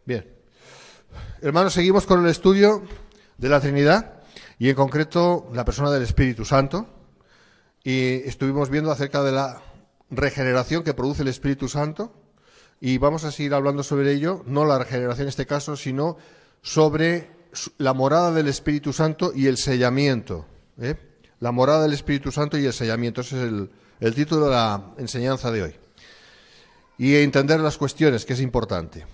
Bien, hermanos, seguimos con el estudio de la Trinidad y en concreto la persona del Espíritu Santo, y estuvimos viendo acerca de la regeneración que produce el Espíritu Santo y vamos a seguir hablando sobre ello, no la regeneración en este caso, sino sobre la morada del Espíritu Santo y el sellamiento, La morada del Espíritu Santo y el sellamiento, ese es el título de la enseñanza de hoy. Y entender las cuestiones, que es importante.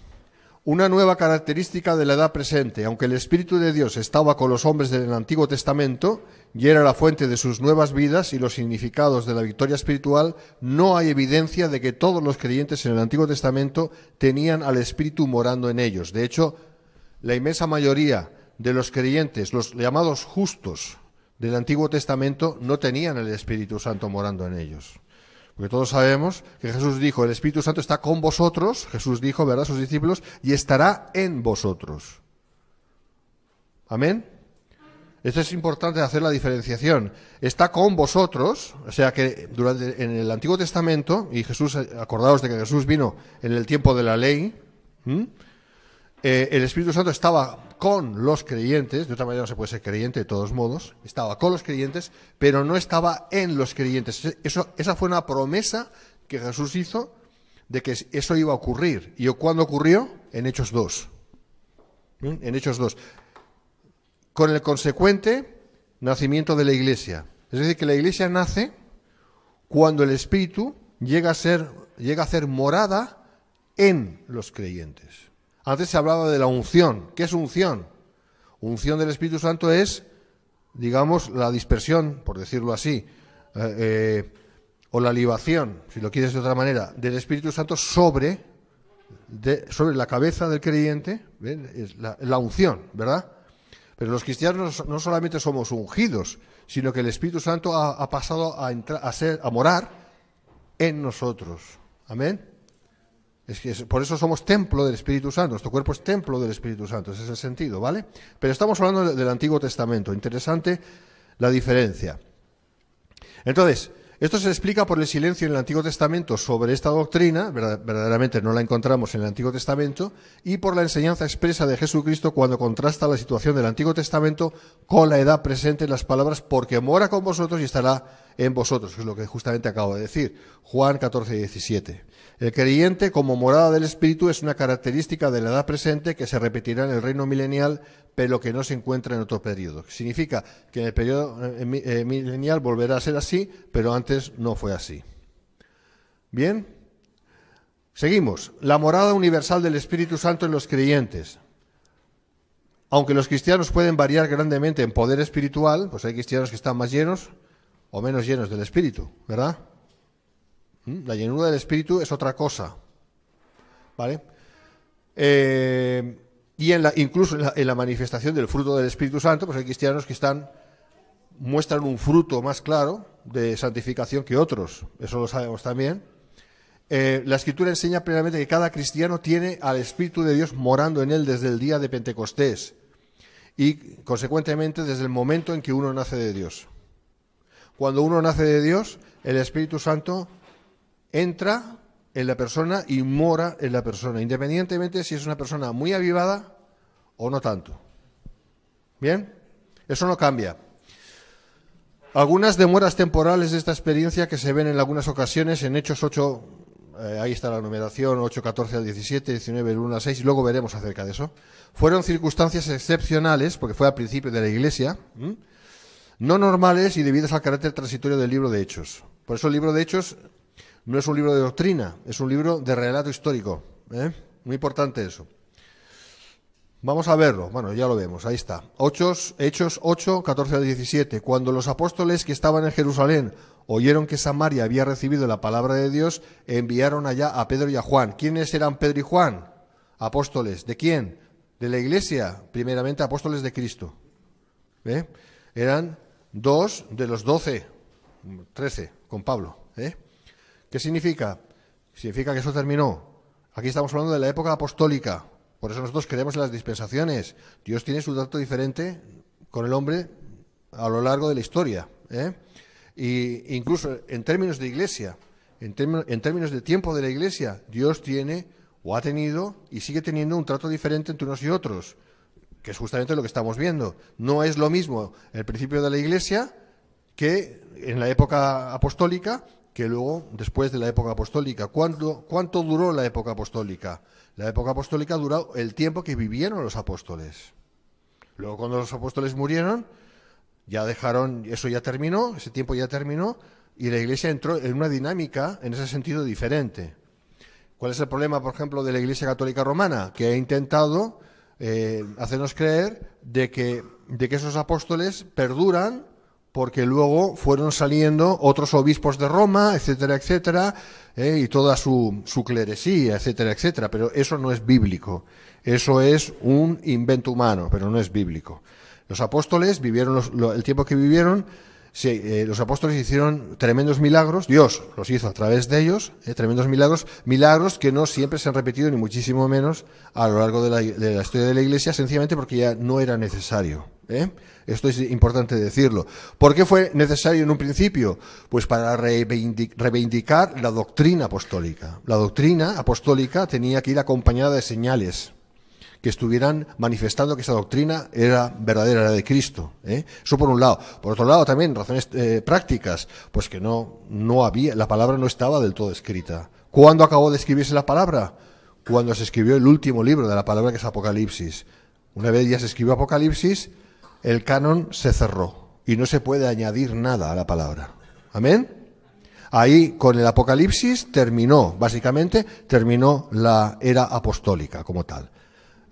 Una nueva característica de la edad presente, aunque el Espíritu de Dios estaba con los hombres del Antiguo Testamento y era la fuente de sus nuevas vidas y los significados de la victoria espiritual, no hay evidencia de que todos los creyentes en el Antiguo Testamento tenían al Espíritu morando en ellos. De hecho, la inmensa mayoría de los creyentes, los llamados justos del Antiguo Testamento, no tenían el Espíritu Santo morando en ellos. Porque todos sabemos que Jesús dijo, el Espíritu Santo está con vosotros, Jesús dijo, ¿verdad?, a sus discípulos, y estará en vosotros. ¿Amén? Esto es importante hacer la diferenciación. Está con vosotros, o sea que en el Antiguo Testamento, y Jesús, acordaos de que Jesús vino en el tiempo de la ley, el Espíritu Santo estaba con los creyentes, de otra manera no se puede ser creyente de todos modos, estaba con los creyentes, pero no estaba en los creyentes. Esa fue una promesa que Jesús hizo de que eso iba a ocurrir. ¿Y cuándo ocurrió? En Hechos 2. En Hechos 2. Con el consecuente nacimiento de la Iglesia. Es decir, que la Iglesia nace cuando el Espíritu llega a hacer morada en los creyentes. Antes se hablaba de la unción. ¿Qué es unción? Unción del Espíritu Santo es, digamos, la dispersión, por decirlo así, o la libación, si lo quieres de otra manera, del Espíritu Santo sobre la cabeza del creyente, ¿ven? Es la unción, ¿verdad? Pero los cristianos no solamente somos ungidos, sino que el Espíritu Santo ha pasado a morar en nosotros. Amén. Por eso somos templo del Espíritu Santo, nuestro cuerpo es templo del Espíritu Santo, ese es el sentido, ¿vale? Pero estamos hablando del Antiguo Testamento, interesante la diferencia. Entonces, esto se explica por el silencio en el Antiguo Testamento sobre esta doctrina, verdaderamente no la encontramos en el Antiguo Testamento, y por la enseñanza expresa de Jesucristo cuando contrasta la situación del Antiguo Testamento con la edad presente en las palabras, porque mora con vosotros y estará en vosotros, que es lo que justamente acabo de decir, Juan 14, 17. El creyente como morada del Espíritu es una característica de la edad presente que se repetirá en el reino milenial, pero que no se encuentra en otro periodo. Significa que en el periodo milenial volverá a ser así, pero antes no fue así. Bien, seguimos. La morada universal del Espíritu Santo en los creyentes. Aunque los cristianos pueden variar grandemente en poder espiritual, pues hay cristianos que están más llenos o menos llenos del Espíritu, ¿verdad? La llenura del Espíritu es otra cosa, ¿vale? Y incluso en la manifestación del fruto del Espíritu Santo, pues hay cristianos que muestran un fruto más claro de santificación que otros, eso lo sabemos también. La Escritura enseña plenamente que cada cristiano tiene al Espíritu de Dios morando en él desde el día de Pentecostés y, consecuentemente, desde el momento en que uno nace de Dios. Cuando uno nace de Dios, el Espíritu Santo entra en la persona y mora en la persona, independientemente si es una persona muy avivada o no tanto. ¿Bien? Eso no cambia. Algunas demoras temporales de esta experiencia que se ven en algunas ocasiones en Hechos 8, ahí está la numeración, 8, 14 al 17, 19, el 1 al 6, y luego veremos acerca de eso. Fueron circunstancias excepcionales, porque fue al principio de la Iglesia, no normales y debidas al carácter transitorio del libro de Hechos. Por eso el libro de Hechos no es un libro de doctrina, es un libro de relato histórico. Muy importante eso. Vamos a verlo. Bueno, ya lo vemos. Ahí está. Hechos 8, 14 al 17. Cuando los apóstoles que estaban en Jerusalén oyeron que Samaria había recibido la palabra de Dios, enviaron allá a Pedro y a Juan. ¿Quiénes eran Pedro y Juan? Apóstoles. ¿De quién? De la iglesia. Primeramente, apóstoles de Cristo. ¿Eh? Eran 2 de los 12, 13, con Pablo. ¿Qué significa? Significa que eso terminó. Aquí estamos hablando de la época apostólica. Por eso nosotros creemos en las dispensaciones. Dios tiene su trato diferente con el hombre a lo largo de la historia. Y incluso en términos de iglesia, en términos de tiempo de la iglesia, Dios tiene o ha tenido y sigue teniendo un trato diferente entre unos y otros, que es justamente lo que estamos viendo. No es lo mismo el principio de la iglesia que en la época apostólica, que luego después de la época apostólica. ¿Cuánto duró la época apostólica? La época apostólica duró el tiempo que vivieron los apóstoles. Luego, cuando los apóstoles murieron, ya dejaron, eso ya terminó, ese tiempo ya terminó, y la iglesia entró en una dinámica en ese sentido diferente. ¿Cuál es el problema, por ejemplo, de la Iglesia Católica Romana? Que ha intentado hacernos creer de que esos apóstoles perduran porque luego fueron saliendo otros obispos de Roma, etcétera, etcétera, y toda su cleresía, etcétera, etcétera. Pero eso no es bíblico. Eso es un invento humano, pero no es bíblico. Los apóstoles vivieron el tiempo que vivieron. Sí, los apóstoles hicieron tremendos milagros, Dios los hizo a través de ellos, tremendos milagros que no siempre se han repetido, ni muchísimo menos a lo largo de la historia de la Iglesia, sencillamente porque ya no era necesario. Esto es importante decirlo. ¿Por qué fue necesario en un principio? Pues para reivindicar la doctrina apostólica. La doctrina apostólica tenía que ir acompañada de señales que estuvieran manifestando que esa doctrina era verdadera, era de Cristo. Eso por un lado. Por otro lado también, razones prácticas, pues que no había, la palabra no estaba del todo escrita. ¿Cuándo acabó de escribirse la palabra? Cuando se escribió el último libro de la palabra, que es Apocalipsis. Una vez ya se escribió Apocalipsis, el canon se cerró y no se puede añadir nada a la palabra. ¿Amén? Ahí, con el Apocalipsis, básicamente terminó la era apostólica como tal.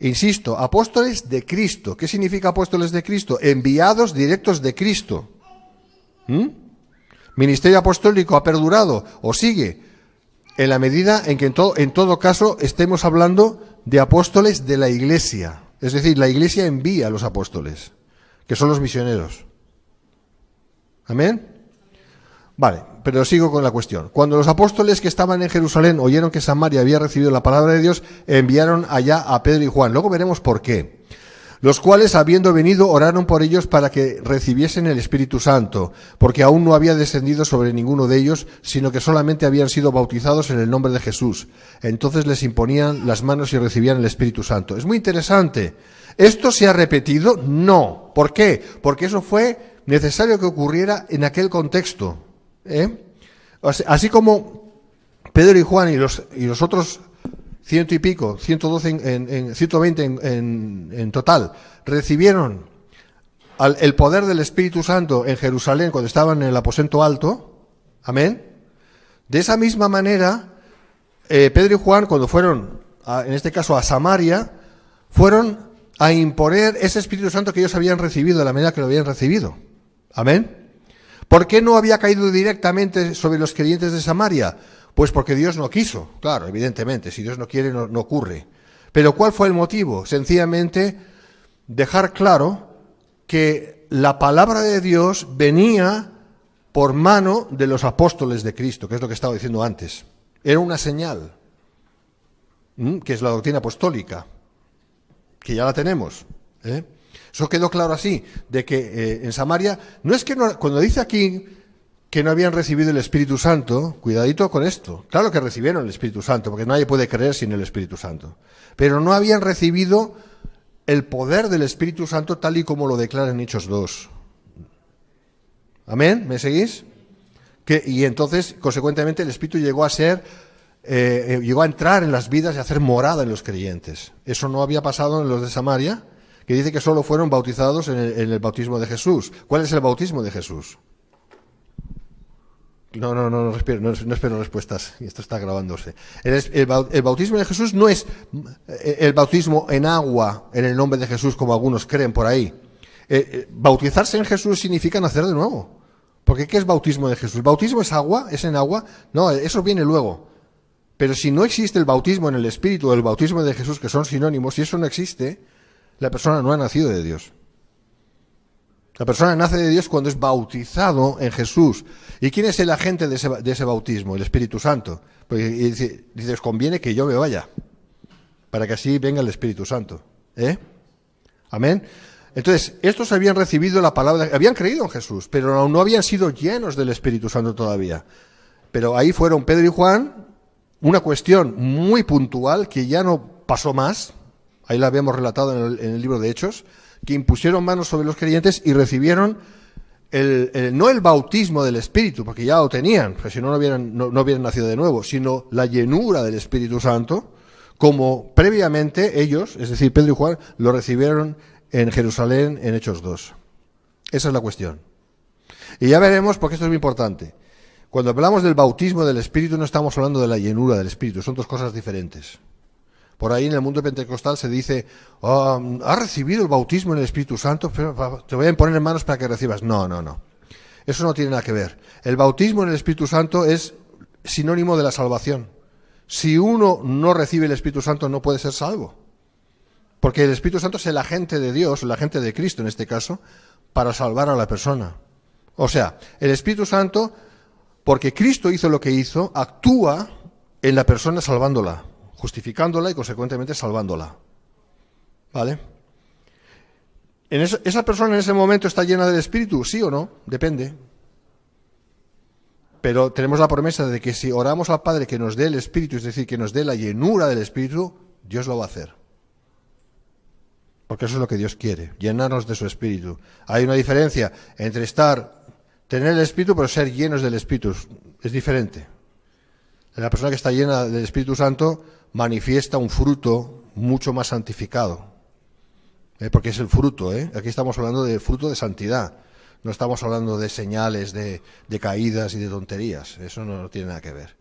Insisto, apóstoles de Cristo. ¿Qué significa apóstoles de Cristo? Enviados directos de Cristo. Ministerio apostólico ha perdurado o sigue en la medida en que en todo caso estemos hablando de apóstoles de la Iglesia. Es decir, la Iglesia envía a los apóstoles, que son los misioneros. ¿Amén? Vale, pero sigo con la cuestión. Cuando los apóstoles que estaban en Jerusalén oyeron que Samaria había recibido la palabra de Dios, enviaron allá a Pedro y Juan. Luego veremos por qué. Los cuales, habiendo venido, oraron por ellos para que recibiesen el Espíritu Santo, porque aún no había descendido sobre ninguno de ellos, sino que solamente habían sido bautizados en el nombre de Jesús. Entonces les imponían las manos y recibían el Espíritu Santo. Es muy interesante. ¿Esto se ha repetido? No. ¿Por qué? Porque eso fue necesario que ocurriera en aquel contexto. Así como Pedro y Juan y los otros 100 y pico, 112 120 en total, recibieron el poder del Espíritu Santo en Jerusalén cuando estaban en el aposento alto. Amén. De esa misma manera, Pedro y Juan, cuando fueron, en este caso a Samaria, fueron a imponer ese Espíritu Santo que ellos habían recibido de la manera que lo habían recibido. Amén. ¿Por qué no había caído directamente sobre los creyentes de Samaria? Pues porque Dios no quiso, claro, evidentemente, si Dios no quiere no ocurre. Pero ¿cuál fue el motivo? Sencillamente dejar claro que la palabra de Dios venía por mano de los apóstoles de Cristo, que es lo que estaba diciendo antes. Era una señal, que es la doctrina apostólica, que ya la tenemos, Eso quedó claro así, de que en Samaria, no es que cuando dice aquí que no habían recibido el Espíritu Santo, cuidadito con esto, claro que recibieron el Espíritu Santo, porque nadie puede creer sin el Espíritu Santo, pero no habían recibido el poder del Espíritu Santo tal y como lo declara en Hechos 2. ¿Amén? ¿Me seguís? Y entonces, consecuentemente, el Espíritu llegó a entrar en las vidas y a hacer morada en los creyentes. Eso no había pasado en los de Samaria, que dice que solo fueron bautizados en el bautismo de Jesús. ¿Cuál es el bautismo de Jesús? No espero respuestas. Esto está grabándose. El bautismo de Jesús no es el bautismo en agua, en el nombre de Jesús, como algunos creen por ahí. Bautizarse en Jesús significa nacer de nuevo. Porque ¿qué es bautismo de Jesús? ¿El bautismo es agua? ¿Es en agua? No, eso viene luego. Pero si no existe el bautismo en el Espíritu o el bautismo de Jesús, que son sinónimos, si eso no existe, la persona no ha nacido de Dios. La persona nace de Dios cuando es bautizado en Jesús. ¿Y quién es el agente de ese bautismo? El Espíritu Santo. Porque dice, os conviene que yo me vaya, para que así venga el Espíritu Santo. Amén. Entonces, estos habían recibido la palabra, habían creído en Jesús, pero no habían sido llenos del Espíritu Santo todavía. Pero ahí fueron Pedro y Juan, una cuestión muy puntual que ya no pasó más, ahí la habíamos relatado en el libro de Hechos, que impusieron manos sobre los creyentes y recibieron no el bautismo del Espíritu, porque ya lo tenían, porque si no hubieran nacido de nuevo, sino la llenura del Espíritu Santo, como previamente ellos, es decir, Pedro y Juan, lo recibieron en Jerusalén en Hechos 2. Esa es la cuestión. Y ya veremos, porque esto es muy importante. Cuando hablamos del bautismo del Espíritu no estamos hablando de la llenura del Espíritu, son dos cosas diferentes. Por ahí en el mundo pentecostal se dice, ¿has recibido el bautismo en el Espíritu Santo? Pero te voy a imponer en manos para que recibas. No. Eso no tiene nada que ver. El bautismo en el Espíritu Santo es sinónimo de la salvación. Si uno no recibe el Espíritu Santo no puede ser salvo. Porque el Espíritu Santo es el agente de Dios, el agente de Cristo en este caso, para salvar a la persona. O sea, el Espíritu Santo, porque Cristo hizo lo que hizo, actúa en la persona salvándola, justificándola y consecuentemente salvándola. ¿Vale? ¿Esa persona en ese momento está llena del Espíritu? ¿Sí o no? Depende. Pero tenemos la promesa de que si oramos al Padre que nos dé el Espíritu, es decir, que nos dé la llenura del Espíritu, Dios lo va a hacer. Porque eso es lo que Dios quiere, llenarnos de su Espíritu. Hay una diferencia entre tener el Espíritu, pero ser llenos del Espíritu. Es diferente. La persona que está llena del Espíritu Santo manifiesta un fruto mucho más santificado. Porque es el fruto, Aquí estamos hablando de fruto de santidad. No estamos hablando de señales, de caídas y de tonterías. Eso no tiene nada que ver.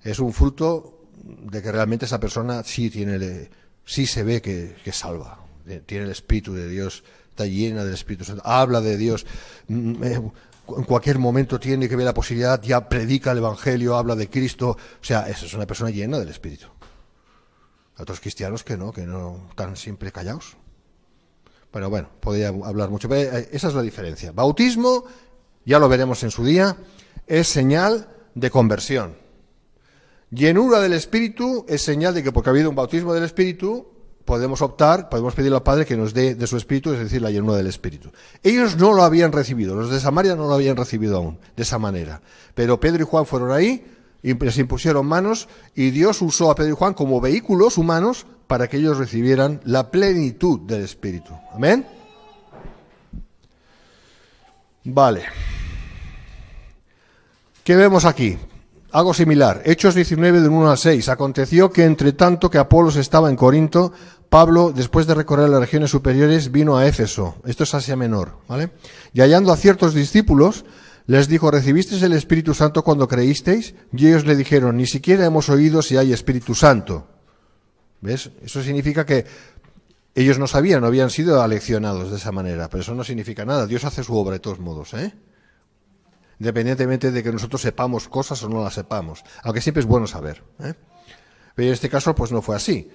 Es un fruto de que realmente esa persona sí se ve que salva. Tiene el Espíritu de Dios, está llena del Espíritu Santo, habla de Dios. En cualquier momento tiene que ver la posibilidad, ya predica el Evangelio, habla de Cristo. O sea, esa es una persona llena del Espíritu. Otros cristianos que no tan simple callados. Pero bueno, podría hablar mucho, pero esa es la diferencia. Bautismo, ya lo veremos en su día, es señal de conversión. Llenura del Espíritu es señal de que porque ha habido un bautismo del Espíritu, podemos pedirle al Padre que nos dé de su Espíritu, es decir, la llenura del Espíritu. Ellos no lo habían recibido, los de Samaria no lo habían recibido aún, de esa manera. Pero Pedro y Juan fueron ahí, y les impusieron manos, y Dios usó a Pedro y Juan como vehículos humanos para que ellos recibieran la plenitud del Espíritu. ¿Amén? Vale. ¿Qué vemos aquí? Algo similar. Hechos 19, del 1 al 6. Aconteció que entre tanto que Apolos estaba en Corinto, Pablo, después de recorrer las regiones superiores, vino a Éfeso. Esto es Asia Menor, ¿vale? Y hallando a ciertos discípulos, les dijo, ¿recibisteis el Espíritu Santo cuando creísteis? Y ellos le dijeron, ni siquiera hemos oído si hay Espíritu Santo. ¿Ves? Eso significa que ellos no sabían, no habían sido aleccionados de esa manera, pero eso no significa nada. Dios hace su obra de todos modos, independientemente de que nosotros sepamos cosas o no las sepamos, aunque siempre es bueno saber. Pero en este caso, pues no fue así.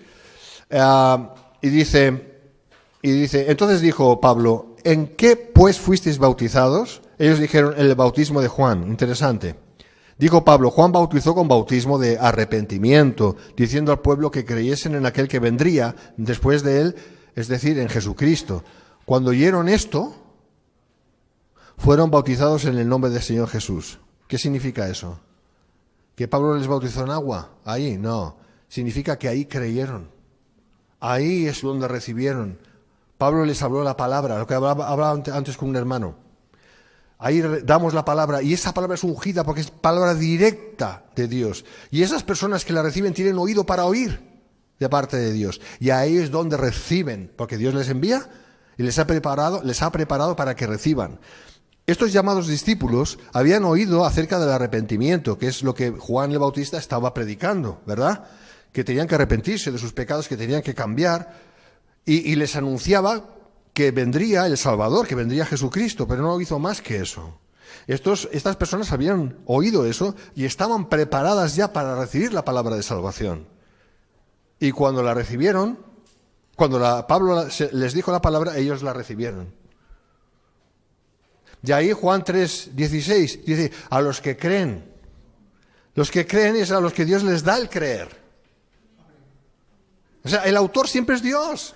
Y dice, entonces dijo Pablo, ¿en qué pues fuisteis bautizados? Ellos dijeron, el bautismo de Juan. Interesante. Dijo Pablo, Juan bautizó con bautismo de arrepentimiento, diciendo al pueblo que creyesen en aquel que vendría después de él, es decir, en Jesucristo. Cuando oyeron esto, fueron bautizados en el nombre del Señor Jesús. ¿Qué significa eso? ¿Que Pablo les bautizó en agua? Ahí, no. Significa que ahí creyeron. Ahí es donde recibieron. Pablo les habló la palabra, lo que hablaba antes con un hermano. Ahí damos la palabra, y esa palabra es ungida porque es palabra directa de Dios. Y esas personas que la reciben tienen oído para oír de parte de Dios. Y ahí es donde reciben, porque Dios les envía y les ha preparado para que reciban. estos llamados discípulos habían oído acerca del arrepentimiento, que es lo que Juan el Bautista estaba predicando, ¿verdad? Que tenían que arrepentirse de sus pecados, que tenían que cambiar, y les anunciaba que vendría el Salvador, que vendría Jesucristo, pero no hizo más que eso. Estas personas habían oído eso y estaban preparadas ya para recibir la palabra de salvación. Y cuando la recibieron, cuando Pablo les dijo la palabra, ellos la recibieron. De ahí Juan 3:16 dice, a los que creen es a los que Dios les da el creer. O sea, el autor siempre es Dios.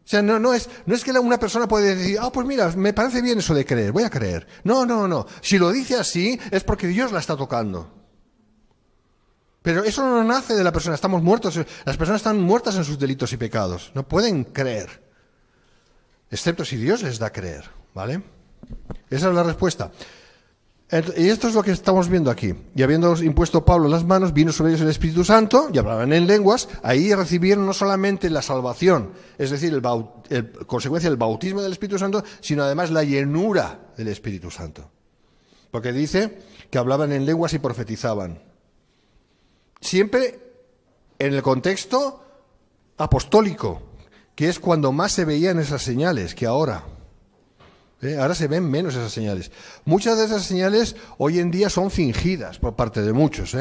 O sea, no es que una persona puede decir, pues mira, me parece bien eso de creer, voy a creer. No. Si lo dice así, es porque Dios la está tocando. Pero eso no nace de la persona, estamos muertos. Las personas están muertas en sus delitos y pecados. No pueden creer. Excepto si Dios les da a creer, ¿vale? Esa es la respuesta. Y esto es lo que estamos viendo aquí. Y habiendo impuesto Pablo las manos, vino sobre ellos el Espíritu Santo, y hablaban en lenguas. Ahí recibieron no solamente la salvación, es decir, consecuencia del bautismo del Espíritu Santo, sino además la llenura del Espíritu Santo. Porque dice que hablaban en lenguas y profetizaban. Siempre en el contexto apostólico, que es cuando más se veían esas señales que ahora. Ahora se ven menos esas señales. Muchas de esas señales hoy en día son fingidas por parte de muchos,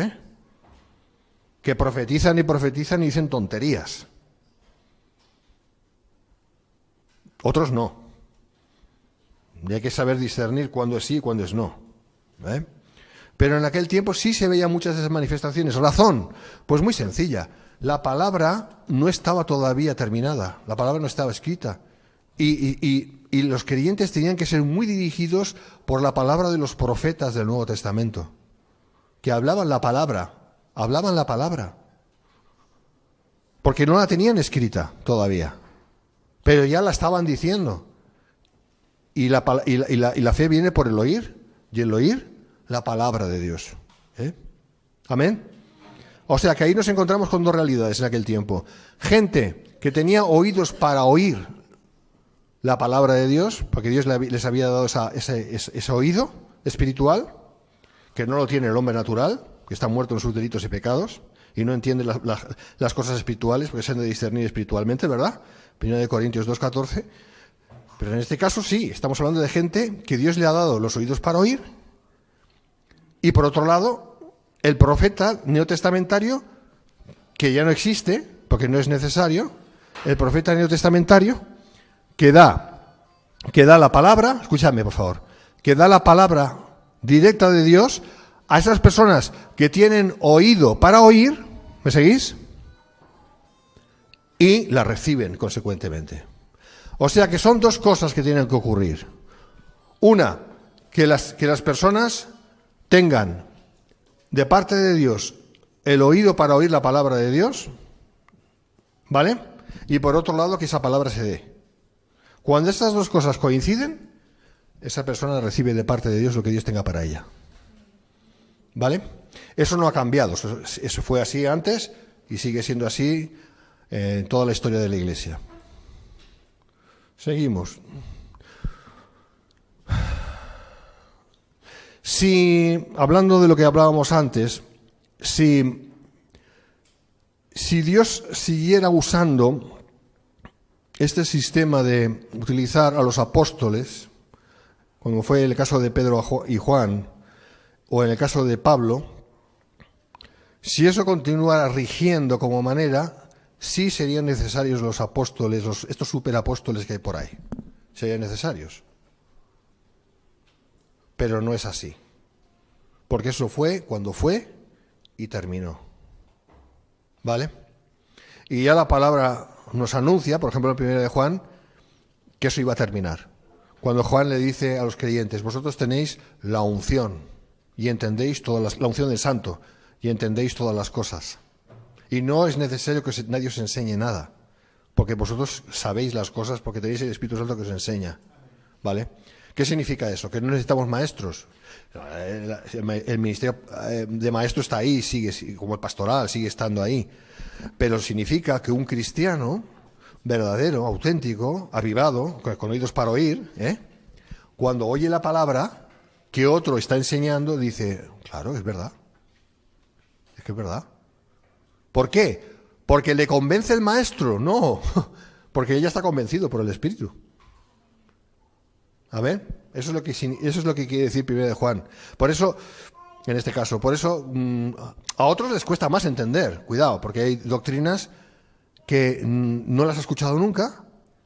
que profetizan y dicen tonterías. Otros no. Y hay que saber discernir cuándo es sí y cuándo es no. Pero en aquel tiempo sí se veían muchas de esas manifestaciones. ¿Razón? Pues muy sencilla. La palabra no estaba todavía terminada. La palabra no estaba escrita. Y los creyentes tenían que ser muy dirigidos por la palabra de los profetas del Nuevo Testamento, que hablaban la palabra, porque no la tenían escrita todavía, pero ya la estaban diciendo. Y la fe viene por el oír, y el oír la palabra de Dios. Amén. O sea que ahí nos encontramos con dos realidades en aquel tiempo. Gente que tenía oídos para oír la palabra de Dios, porque Dios les había dado ese oído espiritual, que no lo tiene el hombre natural, que está muerto en sus delitos y pecados, y no entiende las cosas espirituales, porque se han de discernir espiritualmente, ¿verdad? 1 Corintios 2:14. Pero en este caso sí, estamos hablando de gente que Dios le ha dado los oídos para oír, y por otro lado, el profeta neotestamentario, que ya no existe, porque no es necesario, el profeta neotestamentario, que da la palabra, escúchame por favor, que da la palabra directa de Dios a esas personas que tienen oído para oír, ¿me seguís? Y la reciben consecuentemente. O sea que son dos cosas que tienen que ocurrir. Una, que las personas tengan de parte de Dios el oído para oír la palabra de Dios, ¿vale? Y por otro lado, que esa palabra se dé. Cuando estas dos cosas coinciden, esa persona recibe de parte de Dios lo que Dios tenga para ella. ¿Vale? Eso no ha cambiado. Eso fue así antes y sigue siendo así en toda la historia de la Iglesia. Seguimos. Hablando de lo que hablábamos antes, si Dios siguiera usando este sistema de utilizar a los apóstoles, como fue el caso de Pedro y Juan, o en el caso de Pablo, si eso continuara rigiendo como manera, sí serían necesarios los apóstoles, estos superapóstoles que hay por ahí. Serían necesarios. Pero no es así. Porque eso fue cuando fue y terminó. ¿Vale? Y ya la palabra nos anuncia, por ejemplo en 1 de Juan, que eso iba a terminar. Cuando Juan le dice a los creyentes, vosotros tenéis la unción y entendéis la unción del Santo y entendéis todas las cosas. Y no es necesario que nadie os enseñe nada, porque vosotros sabéis las cosas porque tenéis el Espíritu Santo que os enseña. ¿Vale? ¿Qué significa eso? Que no necesitamos maestros. El ministerio de maestro está ahí, sigue, como el pastoral, sigue estando ahí. Pero significa que un cristiano verdadero, auténtico, avivado, con oídos para oír, cuando oye la palabra que otro está enseñando, dice, claro, es verdad. Es que es verdad. ¿Por qué? ¿Porque le convence el maestro? No, porque ella está convencido por el Espíritu. A ver, eso es lo que quiere decir 1 de Juan. Por eso, en este caso, a otros les cuesta más entender. Cuidado, porque hay doctrinas que no las has escuchado nunca,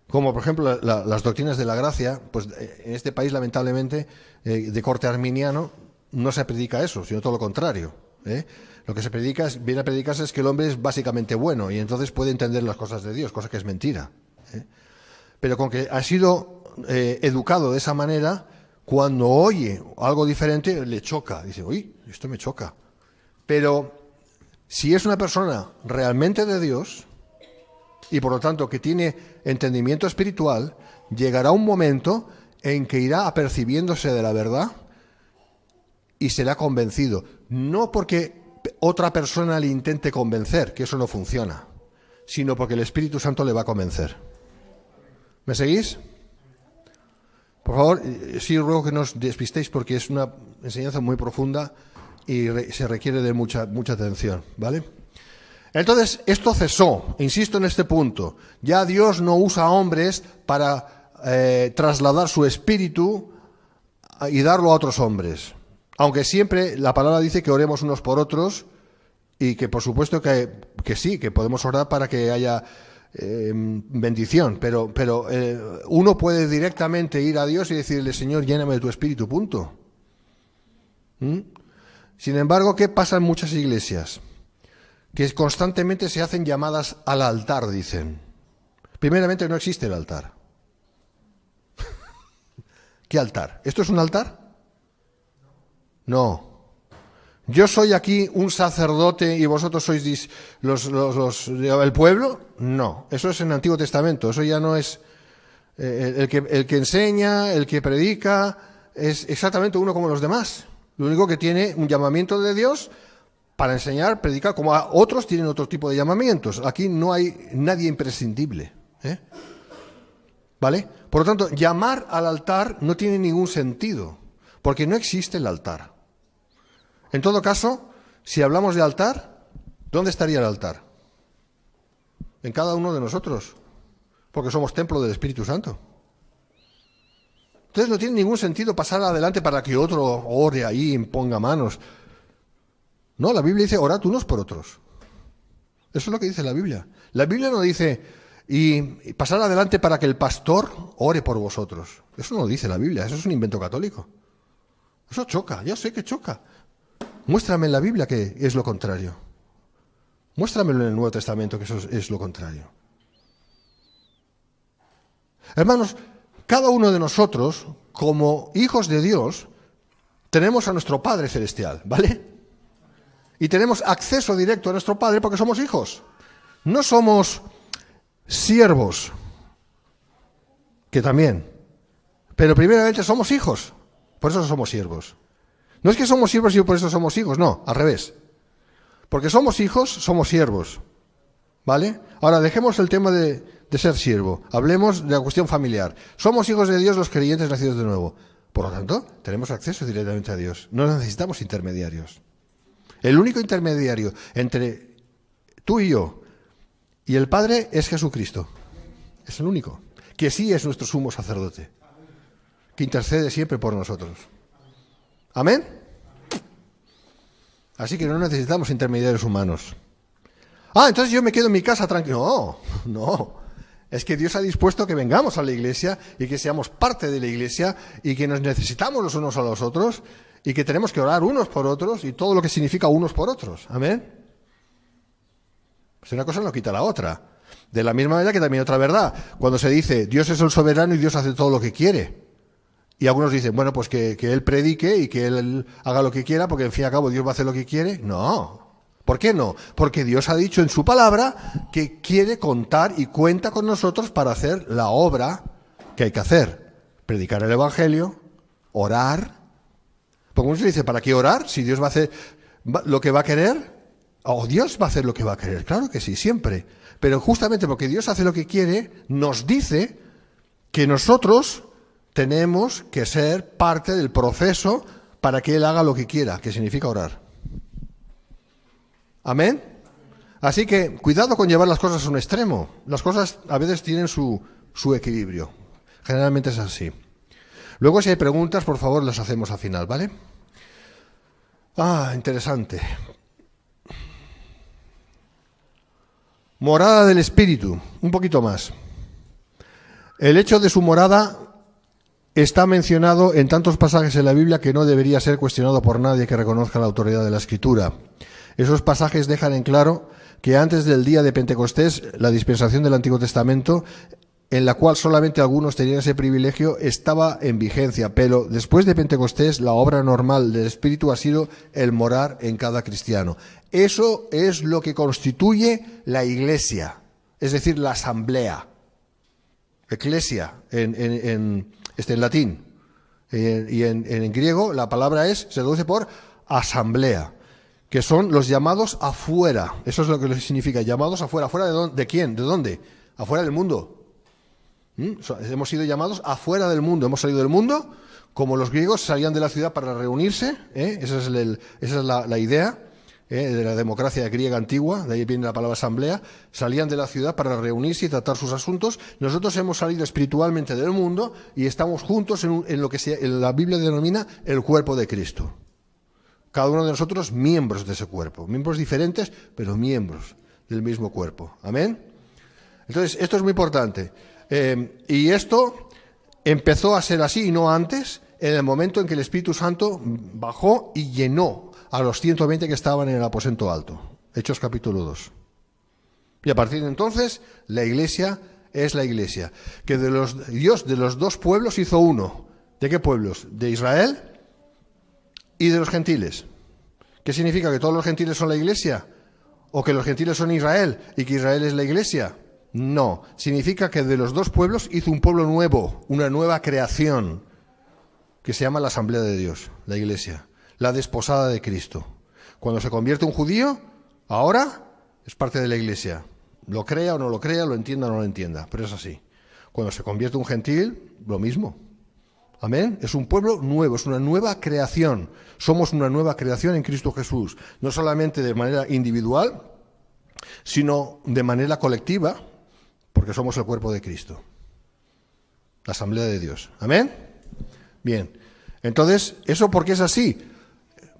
como por ejemplo las doctrinas de la gracia. Pues en este país, lamentablemente, de corte arminiano, no se predica eso, sino todo lo contrario. Lo que se predica, viene a predicarse es que el hombre es básicamente bueno y entonces puede entender las cosas de Dios, cosa que es mentira. Pero con que ha sido educado de esa manera, cuando oye algo diferente le choca. Dice, uy, esto me choca. Pero si es una persona realmente de Dios y por lo tanto que tiene entendimiento espiritual, llegará un momento en que irá apercibiéndose de la verdad y será convencido. No porque otra persona le intente convencer, que eso no funciona, sino porque el Espíritu Santo le va a convencer. ¿Me seguís? Por favor, sí ruego que no os despistéis porque es una enseñanza muy profunda y se requiere de mucha atención, ¿vale? Entonces, esto cesó, insisto en este punto. Ya Dios no usa hombres para trasladar su espíritu y darlo a otros hombres. Aunque siempre la palabra dice que oremos unos por otros y que por supuesto que sí, que podemos orar para que haya bendición, pero uno puede directamente ir a Dios y decirle, Señor, lléname de tu espíritu, punto. Sin embargo, ¿qué pasa en muchas iglesias? Que constantemente se hacen llamadas al altar, dicen. Primeramente, no existe el altar. ¿Qué altar? ¿Esto es un altar? No. ¿Yo soy aquí un sacerdote y vosotros sois el pueblo? No. Eso es en el Antiguo Testamento. Eso ya no es el que enseña, el que predica, es exactamente uno como los demás. Lo único que tiene un llamamiento de Dios para enseñar, predicar, como otros tienen otro tipo de llamamientos. Aquí no hay nadie imprescindible. ¿Vale? Por lo tanto, llamar al altar no tiene ningún sentido, porque no existe el altar. En todo caso, si hablamos de altar, ¿dónde estaría el altar? En cada uno de nosotros, porque somos templo del Espíritu Santo. Entonces no tiene ningún sentido pasar adelante para que otro ore ahí y ponga manos. No, la Biblia dice, orad unos por otros. Eso es lo que dice la Biblia. La Biblia no dice, y pasar adelante para que el pastor ore por vosotros. Eso no dice la Biblia, eso es un invento católico. Eso choca, yo sé que choca. Muéstrame en la Biblia que es lo contrario. Muéstramelo en el Nuevo Testamento que eso es lo contrario. Hermanos, cada uno de nosotros, como hijos de Dios, tenemos a nuestro Padre Celestial, ¿vale? Y tenemos acceso directo a nuestro Padre porque somos hijos. No somos siervos, que también, pero primeramente somos hijos, por eso somos siervos. No es que somos siervos y por eso somos hijos, no, al revés. Porque somos hijos, somos siervos. ¿Vale? Ahora dejemos el tema de ser siervo. Hablemos de la cuestión familiar. Somos hijos de Dios los creyentes nacidos de nuevo. Por lo tanto, tenemos acceso directamente a Dios. No necesitamos intermediarios. El único intermediario entre tú y yo y el Padre es Jesucristo. Es el único. Que sí es nuestro sumo sacerdote. Que intercede siempre por nosotros. ¿Amén? Así que no necesitamos intermediarios humanos. Entonces yo me quedo en mi casa tranquilo. No. Es que Dios ha dispuesto que vengamos a la iglesia y que seamos parte de la iglesia y que nos necesitamos los unos a los otros y que tenemos que orar unos por otros y todo lo que significa unos por otros. ¿Amén? Pues una cosa no quita la otra. De la misma manera que también otra verdad. Cuando se dice Dios es el soberano y Dios hace todo lo que quiere. Y algunos dicen, bueno, pues que Él predique y que Él haga lo que quiera, porque en fin y al cabo Dios va a hacer lo que quiere. No. ¿Por qué no? Porque Dios ha dicho en su palabra que quiere contar y cuenta con nosotros para hacer la obra que hay que hacer. Predicar el Evangelio, orar. Porque uno se dice, ¿para qué orar? Si Dios va a hacer lo que va a querer. Dios va a hacer lo que va a querer. Claro que sí, siempre. Pero justamente porque Dios hace lo que quiere, nos dice que nosotros tenemos que ser parte del proceso para que Él haga lo que quiera, que significa orar. ¿Amén? Así que cuidado con llevar las cosas a un extremo. Las cosas a veces tienen su equilibrio. Generalmente es así. Luego, si hay preguntas, por favor, las hacemos al final, ¿vale? Interesante. Morada del Espíritu. Un poquito más. El hecho de su morada está mencionado en tantos pasajes en la Biblia que no debería ser cuestionado por nadie que reconozca la autoridad de la Escritura. Esos pasajes dejan en claro que antes del día de Pentecostés, la dispensación del Antiguo Testamento, en la cual solamente algunos tenían ese privilegio, estaba en vigencia, pero después de Pentecostés, la obra normal del Espíritu ha sido el morar en cada cristiano. Eso es lo que constituye la Iglesia, es decir, la asamblea. Eclesia en latín y en griego la palabra se traduce por asamblea, que son los llamados afuera. Eso es lo que significa, llamados afuera. ¿Afuera de quién? ¿De dónde? Afuera del mundo. Hemos sido llamados afuera del mundo. Hemos salido del mundo, como los griegos salían de la ciudad para reunirse. Esa es la idea de la democracia griega antigua, de ahí viene la palabra asamblea. Salían de la ciudad para reunirse y tratar sus asuntos. Nosotros hemos salido espiritualmente del mundo y estamos juntos en lo que la Biblia denomina el cuerpo de Cristo. Cada uno de nosotros miembros de ese cuerpo, miembros diferentes, pero miembros del mismo cuerpo. ¿Amén? Entonces, esto es muy importante. Y esto empezó a ser así y no antes, en el momento en que el Espíritu Santo bajó y llenó a los 120 que estaban en el aposento alto. Hechos capítulo 2. Y a partir de entonces, la Iglesia es la Iglesia. Que Dios de los dos pueblos hizo uno. ¿De qué pueblos? De Israel y de los gentiles. ¿Qué significa? ¿Que todos los gentiles son la Iglesia? ¿O que los gentiles son Israel y que Israel es la Iglesia? No. Significa que de los dos pueblos hizo un pueblo nuevo, una nueva creación, que se llama la Asamblea de Dios, la Iglesia, la desposada de Cristo. Cuando se convierte un judío, ahora es parte de la Iglesia. Lo crea o no lo crea, lo entienda o no lo entienda, pero es así. Cuando se convierte un gentil, lo mismo. Amén. Es un pueblo nuevo, es una nueva creación. Somos una nueva creación en Cristo Jesús. No solamente de manera individual, sino de manera colectiva, porque somos el cuerpo de Cristo. La Asamblea de Dios. Amén. Bien. Entonces, ¿eso por qué es así?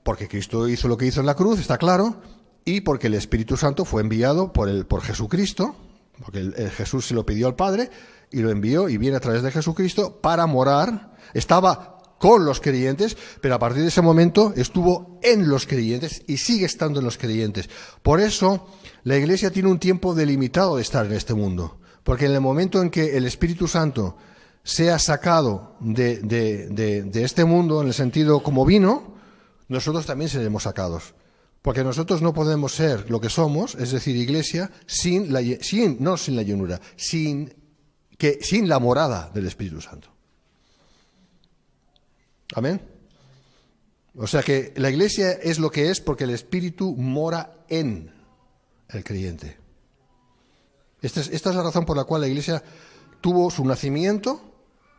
Porque Cristo hizo lo que hizo en la cruz, está claro, y porque el Espíritu Santo fue enviado por Jesucristo, porque Jesús se lo pidió al Padre, y lo envió y viene a través de Jesucristo para morar. Estaba con los creyentes, pero a partir de ese momento estuvo en los creyentes y sigue estando en los creyentes. Por eso la Iglesia tiene un tiempo delimitado de estar en este mundo, porque en el momento en que el Espíritu Santo sea sacado de este mundo, en el sentido como vino, nosotros también seremos sacados. Porque nosotros no podemos ser lo que somos, es decir, Iglesia, sin la llenura, sin la morada del Espíritu Santo. Amén. O sea que la Iglesia es lo que es porque el Espíritu mora en el creyente. Esta es la razón por la cual la Iglesia tuvo su nacimiento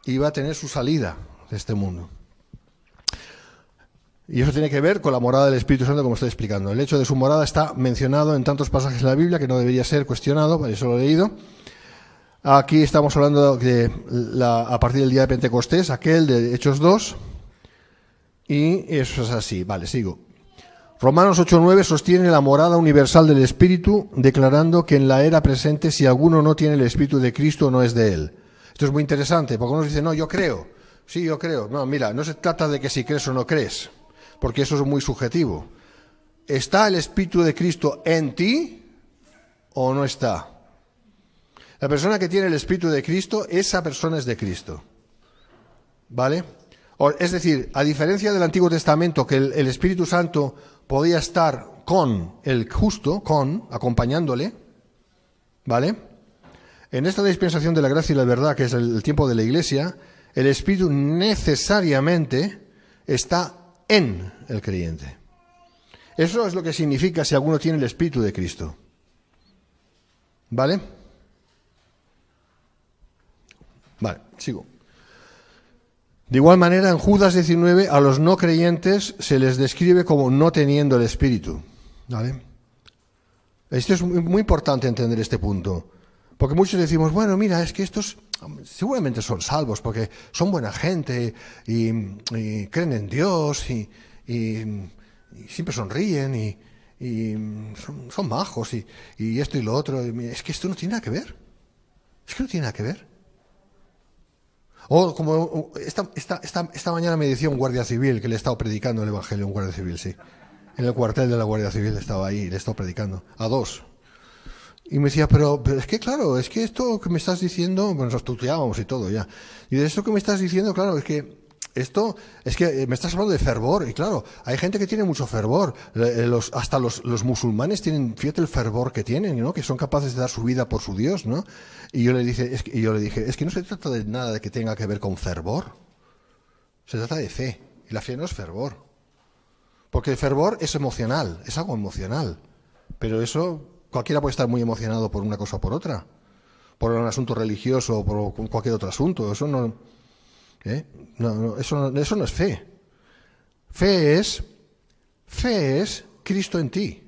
y va a tener su salida de este mundo. Y eso tiene que ver con la morada del Espíritu Santo, como estoy explicando. El hecho de su morada está mencionado en tantos pasajes de la Biblia que no debería ser cuestionado, por eso lo he leído. Aquí estamos hablando a partir del día de Pentecostés, aquel de Hechos 2, y eso es así. Vale, sigo. Romanos 8:9 sostiene la morada universal del Espíritu, declarando que en la era presente, si alguno no tiene el Espíritu de Cristo, no es de él. Esto es muy interesante, porque uno dice, no, yo creo. Sí, yo creo. No, mira, no se trata de que si crees o no crees, porque eso es muy subjetivo. ¿Está el Espíritu de Cristo en ti o no está? La persona que tiene el Espíritu de Cristo, esa persona es de Cristo. ¿Vale? Es decir, a diferencia del Antiguo Testamento, que el Espíritu Santo podía estar con el justo, acompañándole, ¿vale? En esta dispensación de la gracia y la verdad, que es el tiempo de la Iglesia, el Espíritu necesariamente está en el creyente. Eso es lo que significa si alguno tiene el Espíritu de Cristo. ¿Vale? Vale, sigo. De igual manera, en Judas 19, a los no creyentes se les describe como no teniendo el Espíritu. ¿Vale? Esto es muy importante entender este punto. Porque muchos decimos, bueno, mira, es que estos seguramente son salvos porque son buena gente y creen en Dios y siempre sonríen y son majos y esto y lo otro. Es que esto no tiene nada que ver. Es que no tiene nada que ver. O como esta mañana me decía un guardia civil que le he estado predicando el Evangelio, un guardia civil, sí. En el cuartel de la Guardia Civil estaba ahí, le he estado predicando, a dos. Y me decía, pero es que claro, es que esto que me estás diciendo, bueno, nos tuteábamos y todo ya. Y de esto que me estás diciendo, claro, es que me estás hablando de fervor, y claro, hay gente que tiene mucho fervor, hasta los musulmanes tienen, fíjate el fervor que tienen, ¿no? Que son capaces de dar su vida por su Dios, ¿no? Y yo le dije, es que no se trata de nada de que tenga que ver con fervor, se trata de fe, y la fe no es fervor, porque el fervor es emocional, es algo emocional, pero eso, cualquiera puede estar muy emocionado por una cosa o por otra, por un asunto religioso o por cualquier otro asunto, eso no... Eso no es fe. Fe es Cristo en ti.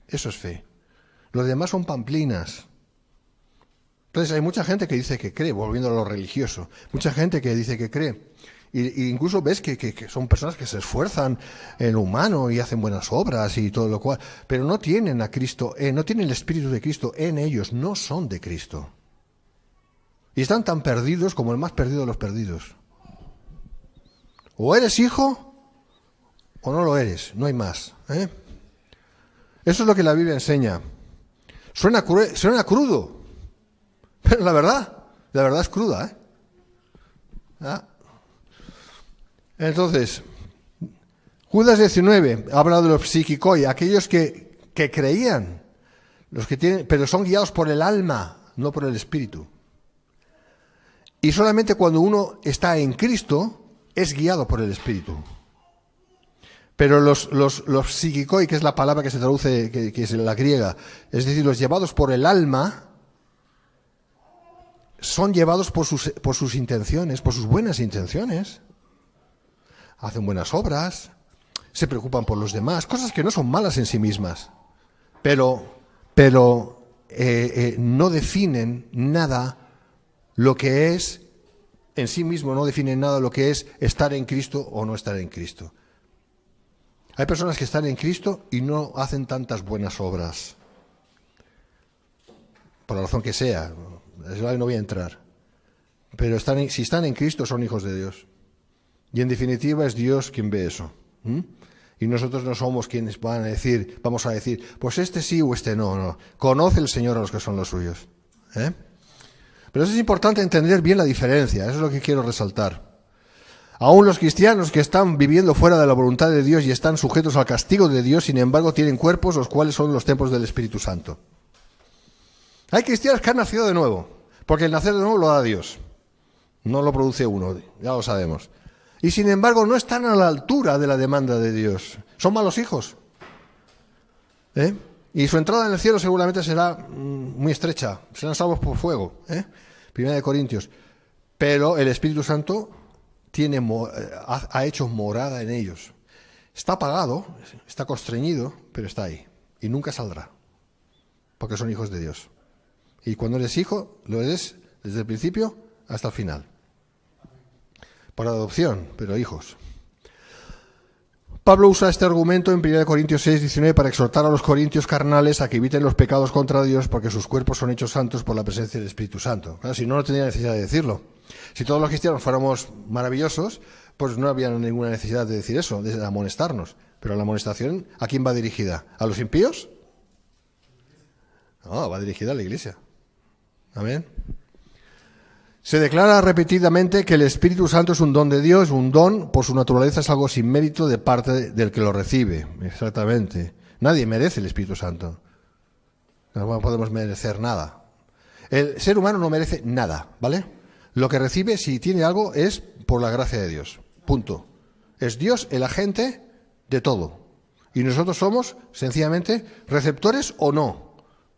Eso es fe. Los demás son pamplinas. Entonces hay mucha gente que dice que cree, volviendo a lo religioso. Mucha gente que dice que cree. Y incluso ves que son personas que se esfuerzan en lo humano y hacen buenas obras y todo lo cual. Pero no tienen a Cristo, no tienen el Espíritu de Cristo en ellos. No son de Cristo. Y están tan perdidos como el más perdido de los perdidos. O eres hijo o no lo eres, no hay más. Eso es lo que la Biblia enseña. Suena crudo, pero la verdad es cruda. Entonces, Judas 19 habla de los psiquicoi, aquellos que creían, los que tienen, pero son guiados por el alma, no por el espíritu. Y solamente cuando uno está en Cristo es guiado por el Espíritu. Pero los psiquikoi, que es la palabra que se traduce, que es la griega, es decir, los llevados por el alma, son llevados por sus intenciones, por sus buenas intenciones. Hacen buenas obras, se preocupan por los demás, cosas que no son malas en sí mismas, pero no definen nada lo que es en sí mismo, no define nada lo que es estar en Cristo o no estar en Cristo. Hay personas que están en Cristo y no hacen tantas buenas obras, por la razón que sea, eso no voy a entrar. Pero si están en Cristo son hijos de Dios. Y en definitiva es Dios quien ve eso. Y nosotros no somos quienes vamos a decir, pues este sí o este no, no. Conoce el Señor a los que son los suyos. Pero eso es importante entender bien la diferencia, eso es lo que quiero resaltar. Aún los cristianos que están viviendo fuera de la voluntad de Dios y están sujetos al castigo de Dios, sin embargo, tienen cuerpos los cuales son los templos del Espíritu Santo. Hay cristianos que han nacido de nuevo, porque el nacer de nuevo lo da Dios. No lo produce uno, ya lo sabemos. Y sin embargo, no están a la altura de la demanda de Dios. Son malos hijos. Y su entrada en el cielo seguramente será muy estrecha. Serán salvos por fuego. Primera de Corintios. Pero el Espíritu Santo ha hecho morada en ellos. Está apagado, está constreñido, pero está ahí. Y nunca saldrá. Porque son hijos de Dios. Y cuando eres hijo, lo eres desde el principio hasta el final. Por adopción, pero hijos. Pablo usa este argumento en 1 Corintios 6, 19 para exhortar a los corintios carnales a que eviten los pecados contra Dios porque sus cuerpos son hechos santos por la presencia del Espíritu Santo. Claro, si no, no tendría necesidad de decirlo. Si todos los cristianos fuéramos maravillosos, pues no había ninguna necesidad de decir eso, de amonestarnos. Pero la amonestación, ¿a quién va dirigida? ¿A los impíos? No, va dirigida a la Iglesia. Amén. Se declara repetidamente que el Espíritu Santo es un don de Dios, un don, por su naturaleza es algo sin mérito de parte del que lo recibe. Exactamente. Nadie merece el Espíritu Santo. No podemos merecer nada. El ser humano no merece nada, ¿vale? Lo que recibe, si tiene algo, es por la gracia de Dios. Punto. Es Dios el agente de todo. Y nosotros somos, sencillamente, receptores o no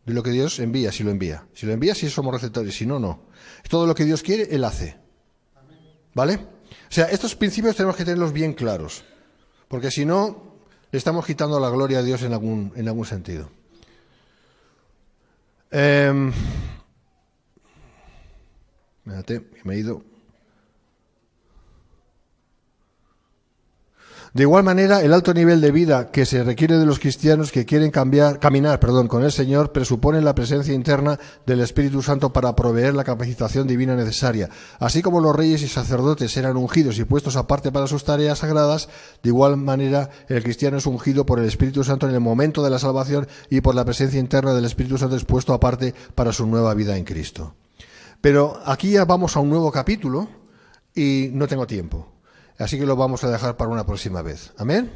de lo que Dios envía, si lo envía. Si lo envía, sí somos receptores, si no, no. Todo lo que Dios quiere, Él hace. ¿Vale? O sea, estos principios tenemos que tenerlos bien claros, porque si no, le estamos quitando la gloria a Dios en algún sentido. Espérate, me he ido. De igual manera, el alto nivel de vida que se requiere de los cristianos que quieren caminar con el Señor presupone la presencia interna del Espíritu Santo para proveer la capacitación divina necesaria. Así como los reyes y sacerdotes eran ungidos y puestos aparte para sus tareas sagradas, de igual manera el cristiano es ungido por el Espíritu Santo en el momento de la salvación y por la presencia interna del Espíritu Santo es puesto aparte para su nueva vida en Cristo. Pero aquí ya vamos a un nuevo capítulo y no tengo tiempo. Así que lo vamos a dejar para una próxima vez. Amén.